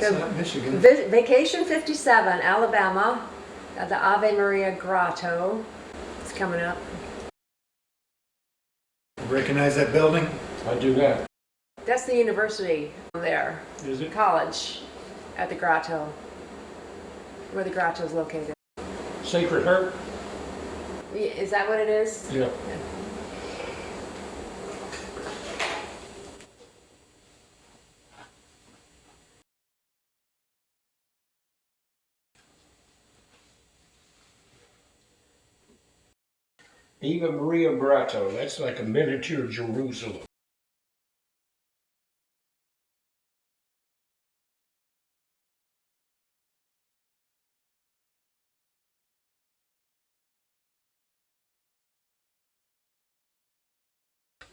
What's that, Michigan? Vacation 57, Alabama, the Ave Maria Grotto. It's coming up. Recognize that building? I do not. That's the university there. Is it? College at the grotto, where the grotto is located. Sacred Heart? Is that what it is? Yeah. Eva Maria Grotto. That's like a miniature Jerusalem.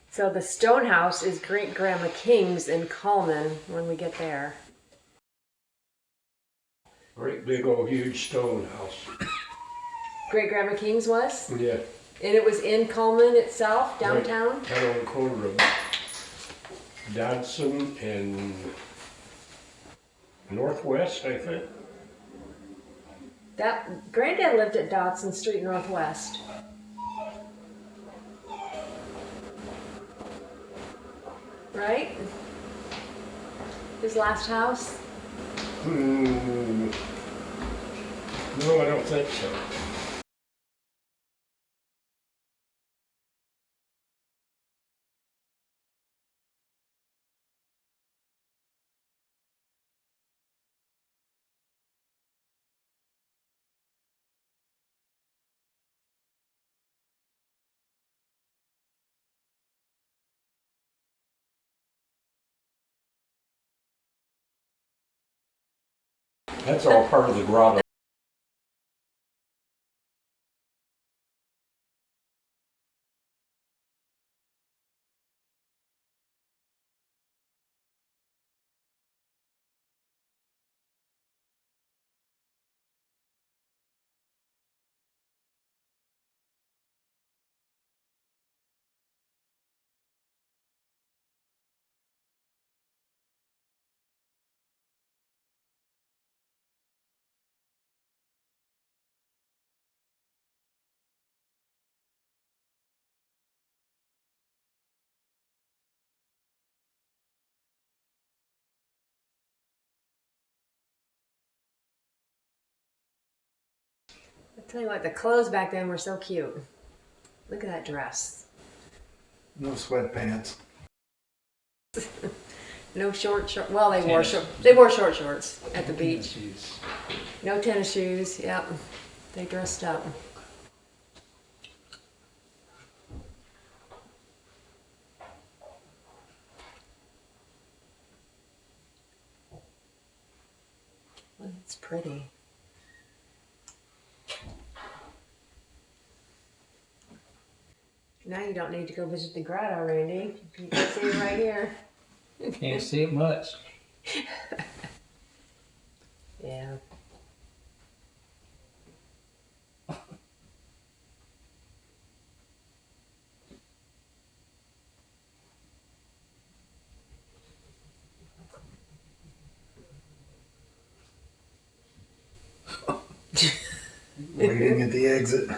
So the stone house is Great Grandma King's in Coleman when we get there. Great big old huge stone house. Great Grandma King's was? Yeah. And it was in Coleman itself, downtown? Right on the corner of Dodson and Northwest, I think. That Granddad lived at Dodson Street Northwest. Right? His last house? No, I don't think so. That's all part of the grotto. I tell you what, the clothes back then were so cute. Look at that dress. No sweatpants. No short. Well, they wore short shorts at the beach. No tennis shoes. Yep, they dressed up. Well, it's pretty. Now you don't need to go visit the grotto, Randy. You can see it right here. Can't see it much. Yeah. Waiting at the exit.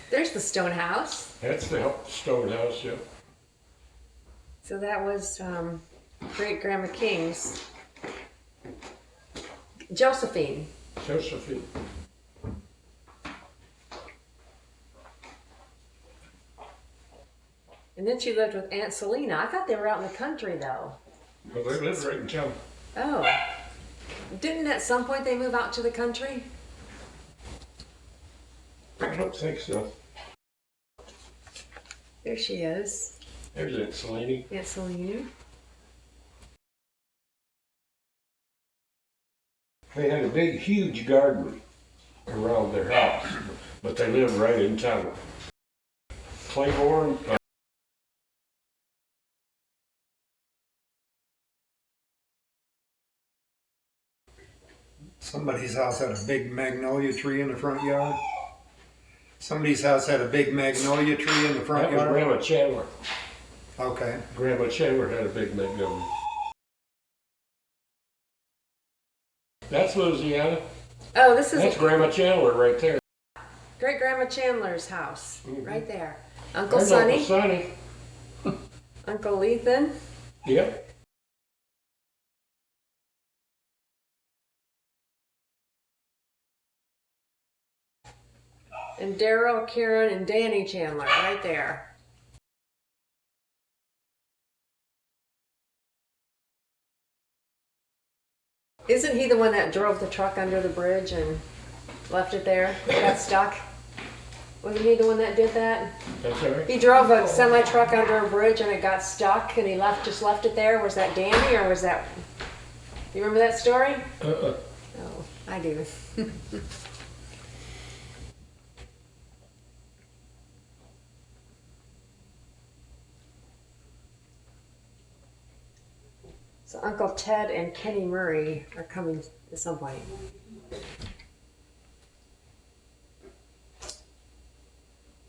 There's the stone house. That's the stone house, yeah. So that was Great Grandma King's. Josephine. Josephine. And then she lived with Aunt Selena. I thought they were out in the country though. Well, they lived right in town. Oh. Didn't at some point they move out to the country? I don't think so. There she is. There's Aunt Selene. Aunt Selena. They had a big, huge garden around their house, but they lived right in town. Claiborne. Somebody's house had a big magnolia tree in the front yard. Somebody's house had a big magnolia tree in the front That was yard. Grandma Chandler. Okay. Grandma Chandler had a big magnolia. That's Louisiana. Oh, this is That's Grandma Chandler right there. Great Grandma Chandler's house, right there. Uncle There's Sonny, Uncle Sonny. Uncle Lethan. Yep. And Daryl, Karen, and Danny Chandler, right there. Isn't he the one that drove the truck under the bridge and left it there? Got stuck? Wasn't he the one that did that? That's all right. He drove a semi truck under a bridge and it got stuck and he just left it there. Was that Danny or was that? You remember that story? Oh, I do. So Uncle Ted and Kenny Murray are coming at some point.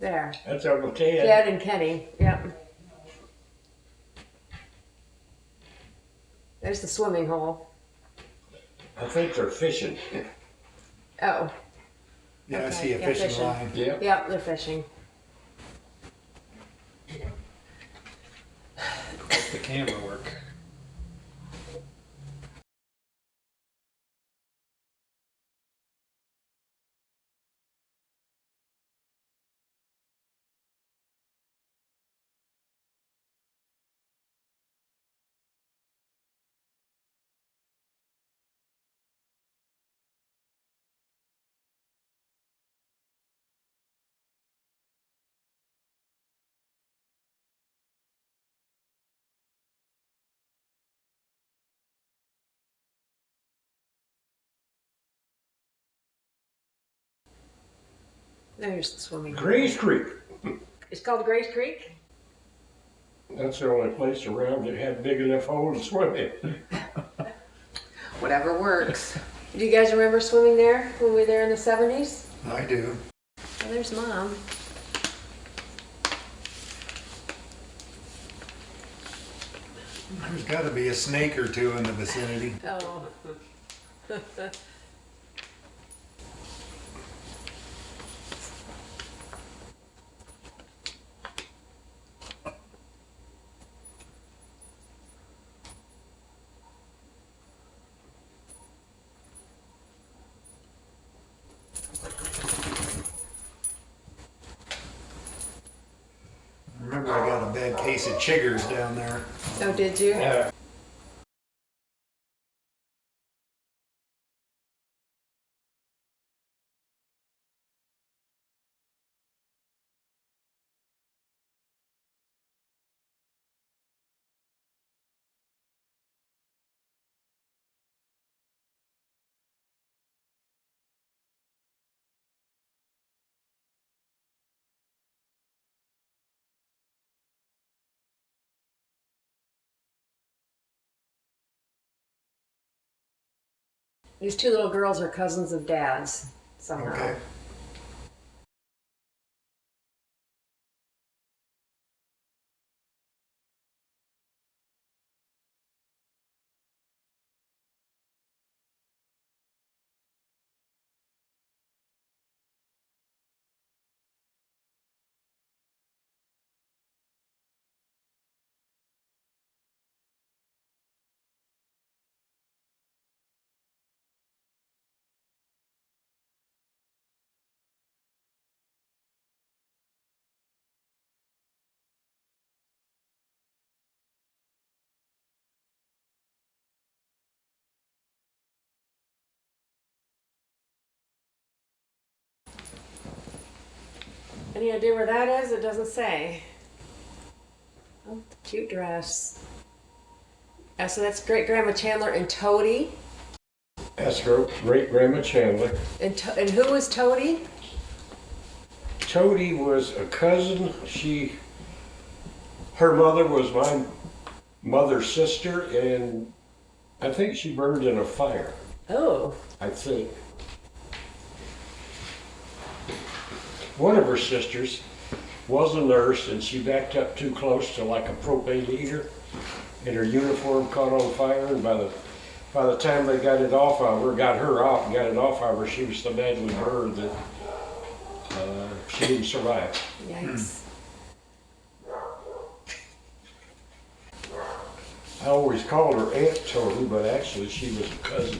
There. That's Uncle Ted. Ted and Kenny, yep. There's the swimming hole. I think they're fishing. Oh, Yeah, I Okay, see a yeah, fishing fishing. line. Yep. yep, they're fishing. The camera work. There's the swimming hole. Grays Creek. It's called Grace Creek? That's the only place around that had big enough hole to swim in. Whatever works. Do you guys remember swimming there when we were there in the 70s? I do. Well, there's Mom. There's got to be a snake or two in the vicinity. Oh. Remember, I got a bad case of chiggers down there. Oh, did you? Yeah. These two little girls are cousins of Dad's somehow. Okay. Any idea where that is? It doesn't say. Oh, cute dress. So that's Great Grandma Chandler and Toady. That's great Grandma Chandler. And who was Toady? Toady was a cousin. Her mother was my mother's sister, and I think she burned in a fire. Oh, I think. One of her sisters was a nurse, and she backed up too close to like a propane heater, and her uniform caught on fire. And by the time they got it off of her, got her off, and got it off of her, she was so badly burned that she didn't survive. Yikes. I always called her Aunt Tony, but actually she was a cousin.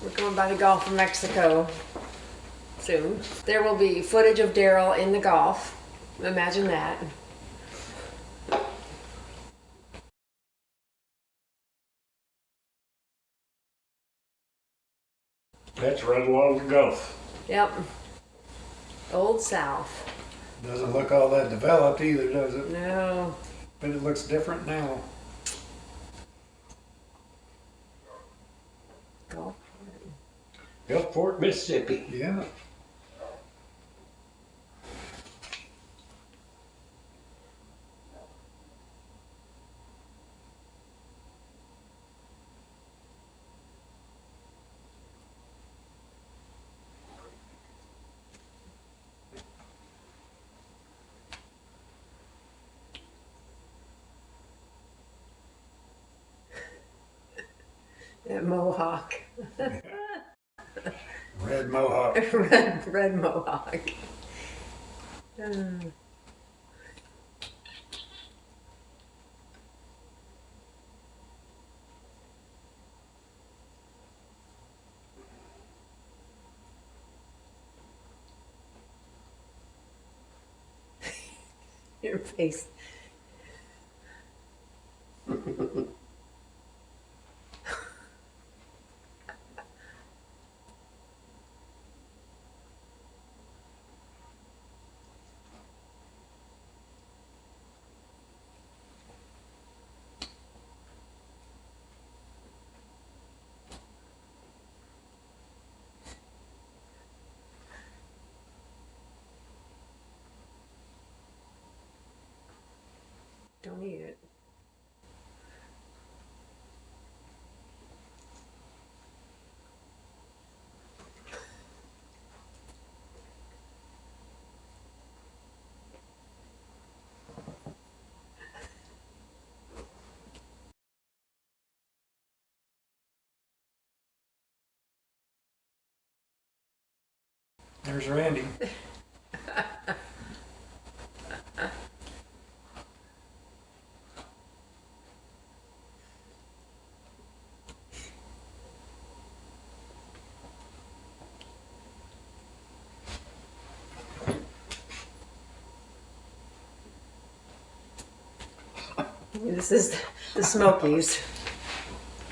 We're going by the Gulf of Mexico soon. There will be footage of Daryl in the Gulf. Imagine that. That's right along the Gulf. Yep. Old South. Doesn't look all that developed either, does it? No. But it looks different now. Gulf. Gulfport, Mississippi. Yeah. That mohawk. Red mohawk. red mohawk. Your face. Don't eat it. There's Randy. This is the Smokies.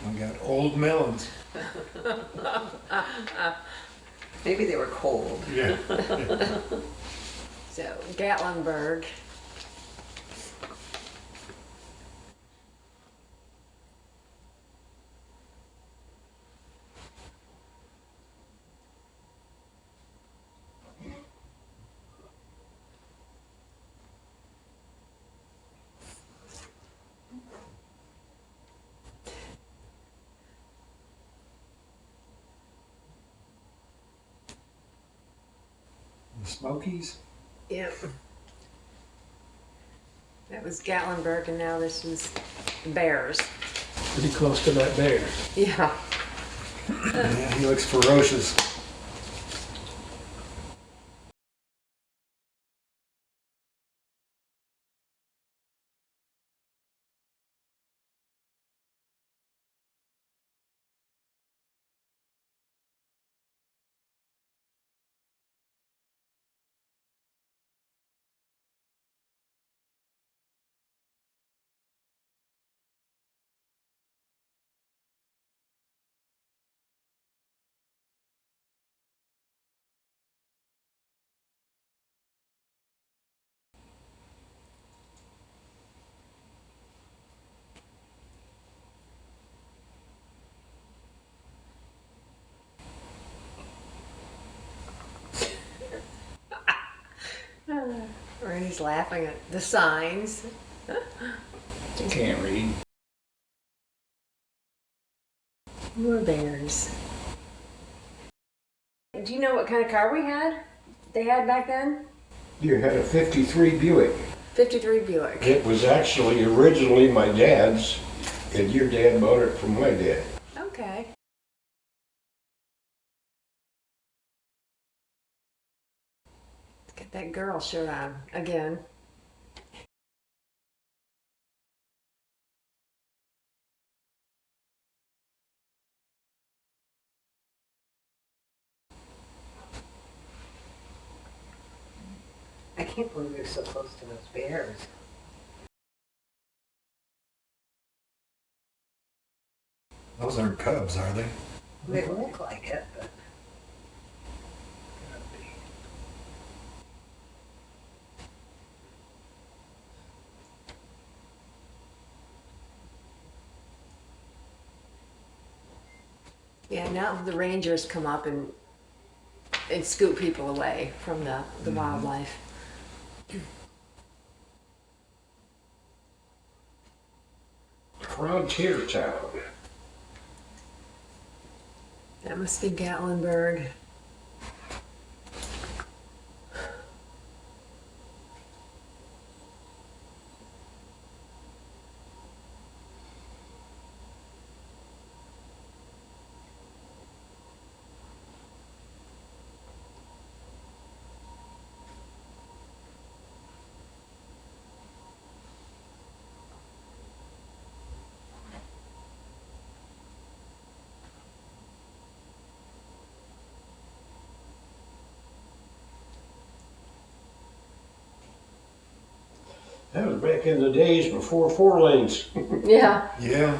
We got old melons. Maybe they were cold. Yeah. So, Gatlinburg. The Smokies. Yep. That was Gatlinburg, and now this is Bears. Pretty close to that bear. Yeah. Yeah, he looks ferocious. Randy's laughing at the signs. Can't read. More bears. Do you know what kind of car they had back then? You had a 53 Buick. 53 Buick. It was actually originally my dad's, and your dad bought it from my dad. Okay. Let's get that girl shirt on again. I can't believe they're so close to those bears. Those aren't cubs, are they? They look like it, but. Yeah, now the rangers come up and scoop people away from the wildlife. Frontier town. That must be Gatlinburg. That was back in the days before 4 lanes. Yeah. Yeah.